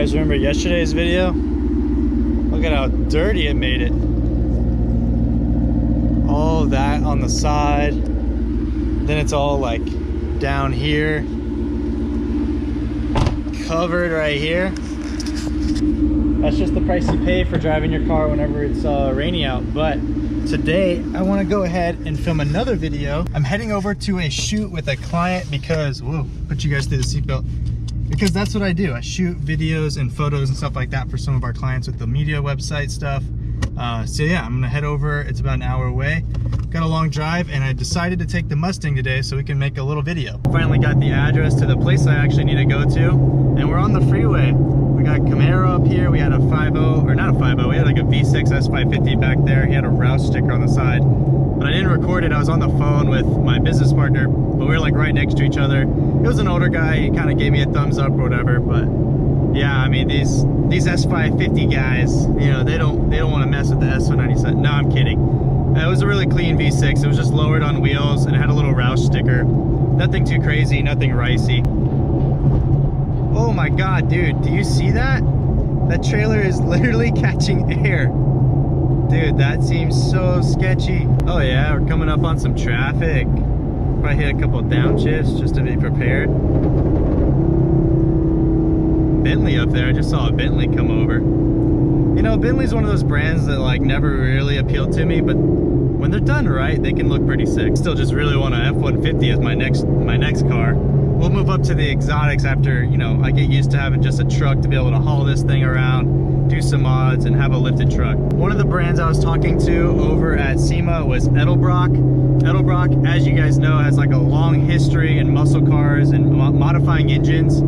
guys remember yesterday's video? Look at how dirty it made it. All that on the side. Then it's all like down here. Covered right here. That's just the price you pay for driving your car whenever it's rainy out. But today I want to go ahead and film another video. I'm heading over to a shoot with a client because, whoa, put you guys through the seatbelt. Because that's what I do. I shoot videos and photos and stuff like that for some of our clients with the media website stuff. So yeah, I'm gonna head over. It's about an hour away. Got a long drive and I decided to take the Mustang today so we can make a little video. Finally got the address to the place I actually need to go to, and we're on the freeway. We got Camaro up here. We had a 5.0, or not a 5.0, we had like a V6 S550 back there. He had a Roush sticker on the side, but I didn't record it. I was on the phone with my business partner, but we were like right next to each other. It was an older guy. He kind of gave me a thumbs up or whatever, but yeah, I mean, these S550 guys, you know, they don't want to mess with the S197. No, I'm kidding. It was a really clean V6. It was just lowered on wheels and it had a little Roush sticker. Nothing too crazy, nothing ricey. Oh my God, dude, do you see that? That trailer is literally catching air. Dude, that seems so sketchy. Oh yeah, we're coming up on some traffic. Probably hit a couple of downshifts just to be prepared. Bentley up there, I just saw a Bentley come over. You know, Bentley's one of those brands that like never really appealed to me, but when they're done right, they can look pretty sick. Still just really want an F-150 as my next car. We'll move up to the exotics after, you know, I get used to having just a truck to be able to haul this thing around, do some mods, and have a lifted truck. One of the brands I was talking to over at SEMA was Edelbrock. Edelbrock, as you guys know, has like a long history in muscle cars and modifying engines.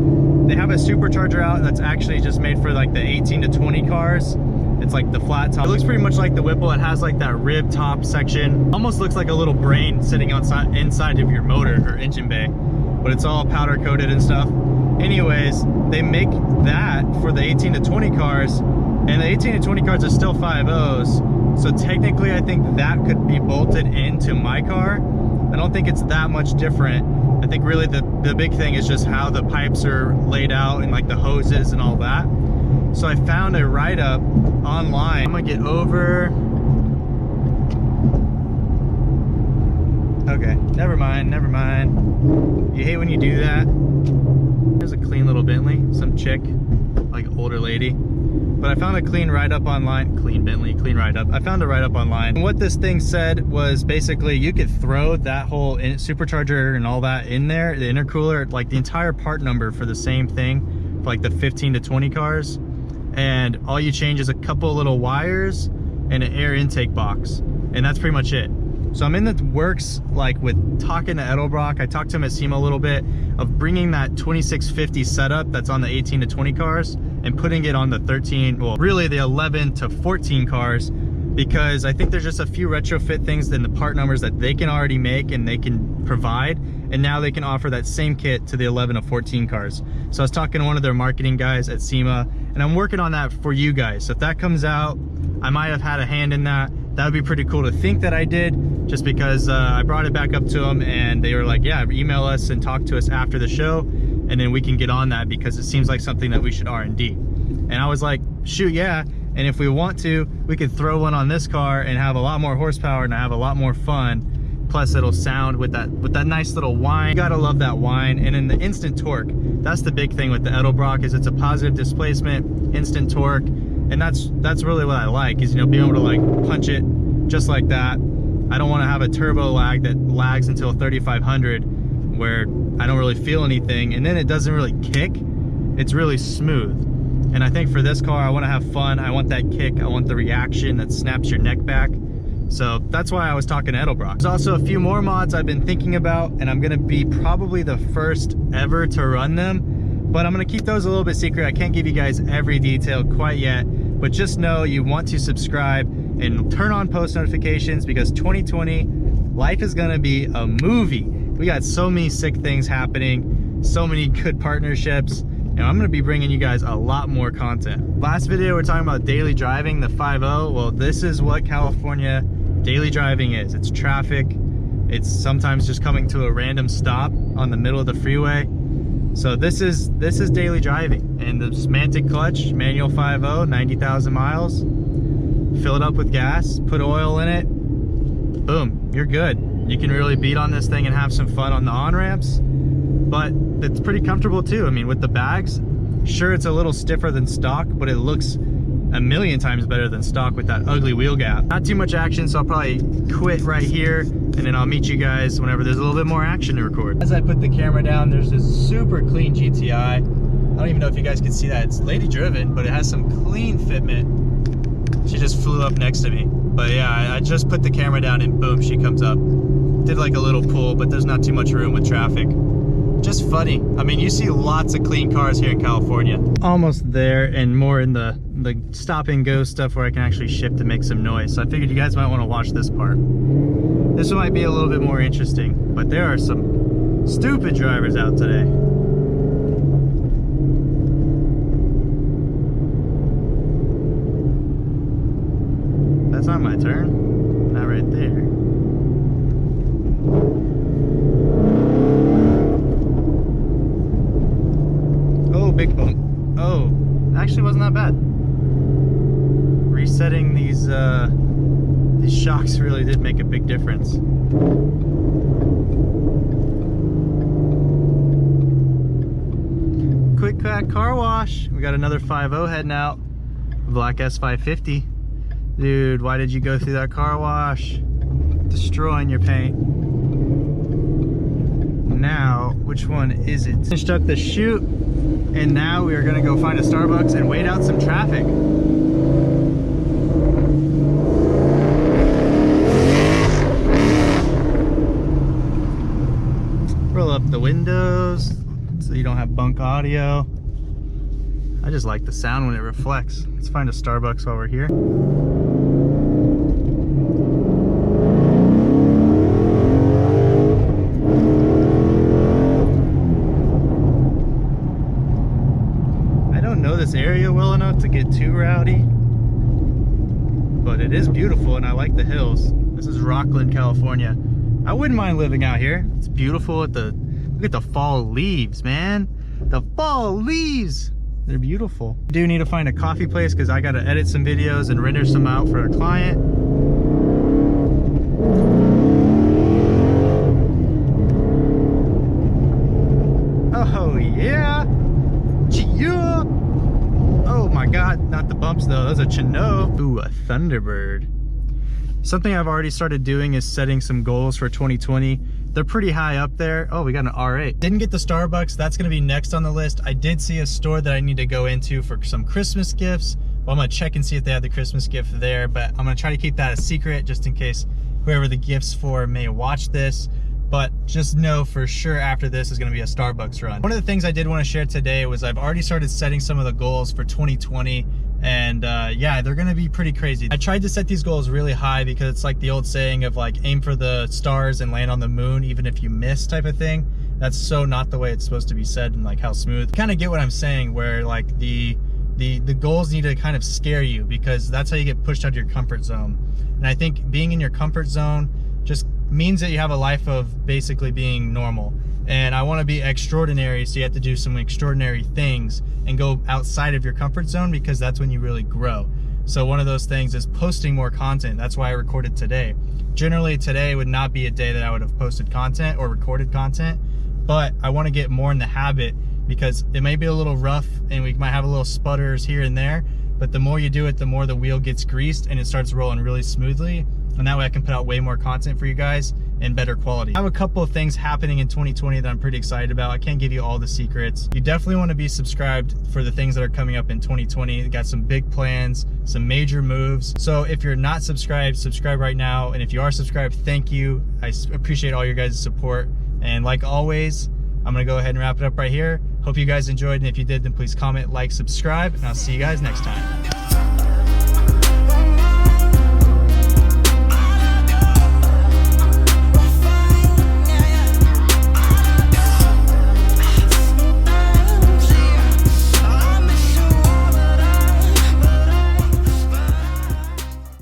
They have a supercharger out that's actually just made for like the 18 to 20 cars. It's like the flat top. It looks pretty much like the Whipple. It has like that rib top section. Almost looks like a little brain sitting inside of your motor or engine bay. But it's all powder coated and stuff. Anyways, they make that for the 18 to 20 cars, and the 18 to 20 cars are still 5.0s. So technically I think that could be bolted into my car. I don't think it's that much different. I think really the big thing is just how the pipes are laid out and like the hoses and all that. So I found a write-up online. I'm gonna get over. Okay, never mind. You hate when you do that. There's a clean little Bentley, some chick, like older lady. But I found a clean write-up online. Clean Bentley, clean write-up. I found a write-up online. And what this thing said was basically you could throw that whole supercharger and all that in there, the intercooler, like the entire part number for the same thing, for like the 15 to 20 cars. And all you change is a couple little wires and an air intake box. And that's pretty much it. So I'm in the works, like with talking to Edelbrock. I talked to him at SEMA a little bit of bringing that 2650 setup that's on the 18 to 20 cars and putting it on the 13, well, really the 11 to 14 cars, because I think there's just a few retrofit things in the part numbers that they can already make and they can provide. And now they can offer that same kit to the 11 to 14 cars. So I was talking to one of their marketing guys at SEMA, and I'm working on that for you guys. So if that comes out, I might have had a hand in that. That would be pretty cool to think that I did, just because I brought it back up to them and they were like, yeah, email us and talk to us after the show, and then we can get on that because it seems like something that we should R&D. And I was like, shoot, yeah. And if we want to, we could throw one on this car and have a lot more horsepower and have a lot more fun. Plus it'll sound with that nice little whine. You gotta love that whine. And then the instant torque, that's the big thing with the Edelbrock, is it's a positive displacement, instant torque. And that's really what I like, is, you know, being able to like punch it just like that. I don't want to have a turbo lag that lags until 3500 where I don't really feel anything, and then it doesn't really kick. It's really smooth. And I think for this car, I want to have fun. I want that kick. I want the reaction that snaps your neck back. So that's why I was talking to Edelbrock. There's also a few more mods I've been thinking about, and I'm gonna be probably the first ever to run them. But I'm gonna keep those a little bit secret. I can't give you guys every detail quite yet, but just know you want to subscribe and turn on post notifications, because 2020, life is gonna be a movie. We got so many sick things happening, so many good partnerships, and I'm gonna be bringing you guys a lot more content. Last video, we're talking about daily driving, the 5.0. Well, this is what California daily driving is. It's traffic. It's sometimes just coming to a random stop on the middle of the freeway. So this is daily driving, And the semantic clutch, manual 5.0, 90,000 miles. Fill it up with gas, put oil in it, boom, you're good. You can really beat on this thing and have some fun on the on-ramps, but it's pretty comfortable too. I mean, with the bags, sure, it's a little stiffer than stock, but it looks a million times better than stock with that ugly wheel gap. Not too much action, so I'll probably quit right here, and then I'll meet you guys whenever there's a little bit more action to record. As I put the camera down, there's this super clean GTI. I don't even know if you guys can see that. It's lady driven, but it has some clean fitment. She just flew up next to me. But yeah, I just put the camera down and boom, she comes up. Did like a little pull, but there's not too much room with traffic. Just funny. I mean, you see lots of clean cars here in California. Almost there, and more in the stop and go stuff where I can actually shift and make some noise. So I figured you guys might want to watch this part. This one might be a little bit more interesting, but there are some stupid drivers out today. That's not my turn. Not right there. Oh, big bump. Oh, actually wasn't that bad. Resetting these shocks really did make a big difference. Quick car wash. We got another 5.0 heading out. Black S550. Dude, why did you go through that car wash? Destroying your paint. Now, which one is it? Finished up the shoot, and now we are gonna go find a Starbucks and wait out some traffic. Roll up the windows so you don't have bunk audio. I just like the sound when it reflects. Let's find a Starbucks while we're here. I don't know this area well enough to get too rowdy, but it is beautiful and I like the hills. This is Rockland, California. I wouldn't mind living out here. It's beautiful. Look at the fall leaves, man. The fall leaves. They're beautiful. I do need to find a coffee place because I got to edit some videos and render some out for a client. Oh yeah! Yeah! Oh my god, not the bumps though. That was a Chinook. Ooh, a Thunderbird. Something I've already started doing is setting some goals for 2020. They're pretty high up there. Oh, we got an R8. Didn't get the Starbucks. That's gonna be next on the list. I did see a store that I need to go into for some Christmas gifts. Well, I'm gonna check and see if they have the Christmas gift there, but I'm gonna try to keep that a secret just in case whoever the gift's for may watch this. But just know for sure after this is gonna be a Starbucks run. One of the things I did wanna share today was I've already started setting some of the goals for 2020. And yeah, they're gonna be pretty crazy. I tried to set these goals really high because it's like the old saying of like aim for the stars and land on the moon even if you miss type of thing. That's so not the way it's supposed to be said and like how smooth. Kind of get what I'm saying, where like the goals need to kind of scare you because that's how you get pushed out of your comfort zone. And I think being in your comfort zone just means that you have a life of basically being normal. And I want to be extraordinary, so you have to do some extraordinary things and go outside of your comfort zone because that's when you really grow. So one of those things is posting more content. That's why I recorded today. Generally today would not be a day that I would have posted content or recorded content, but I want to get more in the habit because it may be a little rough and we might have a little sputters here and there, but the more you do it, the more the wheel gets greased and it starts rolling really smoothly. And that way I can put out way more content for you guys in better quality. I have a couple of things happening in 2020 that I'm pretty excited about. I can't give you all the secrets. You definitely want to be subscribed for the things that are coming up in 2020. We got some big plans, some major moves. So if you're not subscribed, subscribe right now. And if you are subscribed, thank you. I appreciate all your guys' support. And like always, I'm gonna go ahead and wrap it up right here. Hope you guys enjoyed, and if you did, then please comment, like, subscribe, and I'll see you guys next time.